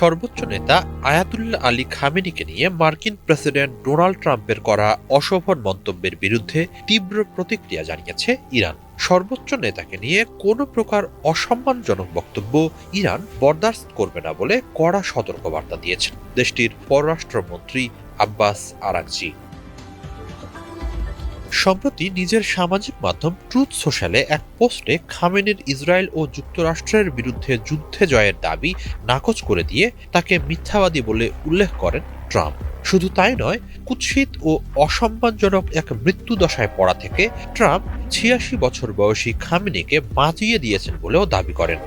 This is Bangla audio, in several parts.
সর্বোচ্চ নেতা আয়াতুল্লাহ আলী খামেনিকে নিয়ে মার্কিন প্রেসিডেন্ট ডোনাল্ড ট্রাম্পের করা অশোভন মন্তব্যের বিরুদ্ধে তীব্র প্রতিক্রিয়া জানিয়েছে ইরান। সর্বোচ্চ নেতাকে নিয়ে কোনো প্রকার অসম্মানজনক বক্তব্য ইরান বরদাস্ত করবে না বলে কড়া সতর্কবার্তা দিয়েছেন দেশটির পররাষ্ট্রমন্ত্রী আব্বাস আরাকচি। সম্প্রতি নিজের সামাজিক মাধ্যম ট্রুথ সোশ্যালে এক পোস্টে খামেনির ইসরায়েল ও যুক্তরাষ্ট্রের বিরুদ্ধে যুদ্ধে জয়ের দাবি নাকচ করে দিয়ে তাকে মিথ্যাবাদী বলে উল্লেখ করেন ট্রাম্প। শুধু তাই নয়, কুৎসিত ও অসম্মানজনক এক মৃত্যুদশায় পড়া থেকে ট্রাম্প ৮৬ বছর বয়সী খামেনিকে বাঁচিয়ে দিয়েছেন বলেও দাবি করেন।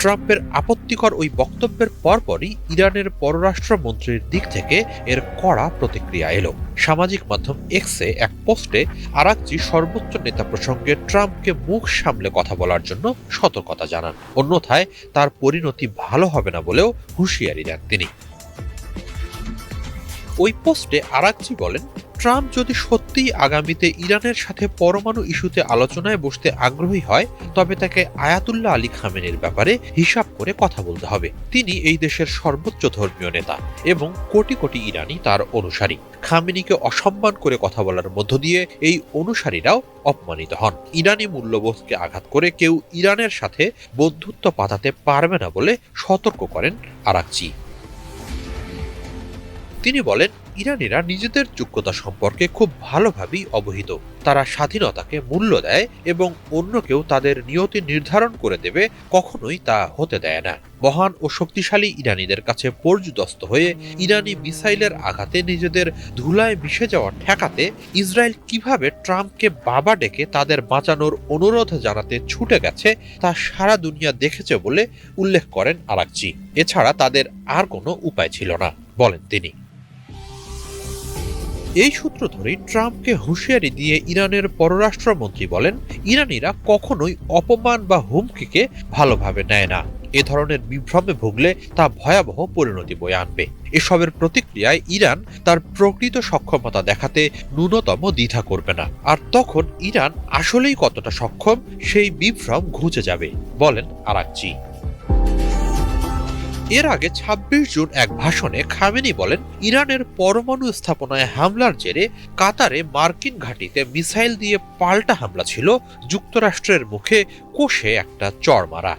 ট্রাম্পের আপত্তিকর ওই বক্তব্যের পরপরই ইরানের পররাষ্ট্রমন্ত্রীর দিক থেকে এর কড়া প্রতিক্রিয়া এলো। সামাজিক মাধ্যম এক্সে এক পোস্টে আরাকচি সর্বোচ্চ নেতা প্রসঙ্গে ট্রাম্পকে মুখ সামলে কথা বলার জন্য সতর্কতা জানান, অন্যথায় তার পরিণতি ভালো হবে না বলেও হুঁশিয়ারি দেন তিনি। ওই পোস্টে আরাকচি বলেন, ট্রাম্প যদি সত্যিই আগামীতে ইরানের সাথে পরমাণু ইস্যুতে আলোচনায় বসতে আগ্রহী হয়, তবে তাকে আয়াতুল্লাহ আলী খামেনির ব্যাপারে হিসাব করে কথা বলতে হবে। তিনি এই দেশের সর্বোচ্চ ধর্মীয় নেতা এবং কোটি কোটি ইরানি তার অনুসারী। খামেনিকে অসম্মান করে কথা বলার মধ্য দিয়ে এই অনুসারীরাও অপমানিত হন। ইরানি মূল্যবোধকে আঘাত করে কেউ ইরানের সাথে বন্ধুত্ব পাতাতে পারবে না বলে সতর্ক করেন আরাকচি। তিনি বলেন, ইরানিরা নিজেদের যোগ্যতা সম্পর্কে খুব ভালোভাবেই অবহিত। তারা স্বাধীনতাকে মূল্য দেয় এবং অন্য কেউ তাদের নিয়তি নির্ধারণ করে দেবে কখনোই তা হতে দেয় না। মহান ও শক্তিশালী ইরানিদের কাছে পর্যুদস্ত হয়ে ইরানি মিসাইলের আঘাতে নিজেদের ধুলায় মিশে যাওয়া ঠেকাতে ইসরায়েল কিভাবে ট্রাম্পকে বাবা ডেকে তাদের বাঁচানোর অনুরোধ জানাতে ছুটে গেছে তা সারা দুনিয়া দেখেছে বলে উল্লেখ করেন আরাকচি। এছাড়া তাদের আর কোনো উপায় ছিল না, বলেন তিনি। এই সূত্র ধরেই ট্রাম্পকে হুঁশিয়ারি দিয়ে ইরানের পররাষ্ট্রমন্ত্রী বলেন, ইরানিরা কখনোই অপমান বা হুমকিকে ভালোভাবে নেয় না। এ ধরনের বিভ্রমে ভুগলে তা ভয়াবহ পরিণতি বয়ে আনবে। এসবের প্রতিক্রিয়ায় ইরান তার প্রকৃত সক্ষমতা দেখাতে ন্যূনতম দ্বিধা করবে না। আর তখন ইরান আসলেই কতটা সক্ষম সেই বিভ্রম ঘুচে যাবে, বলেন আরাকচি। এর আগে ২৬ জুন এক ভাষণে খামেনি বলেন, ইরানের পরমাণু স্থাপনায় হামলার জেরে কাতারে মার্কিন ঘাঁটিতে মিসাইল দিয়ে পাল্টা হামলা ছিল যুক্তরাষ্ট্রের মুখে কষে একটা চড় মারা।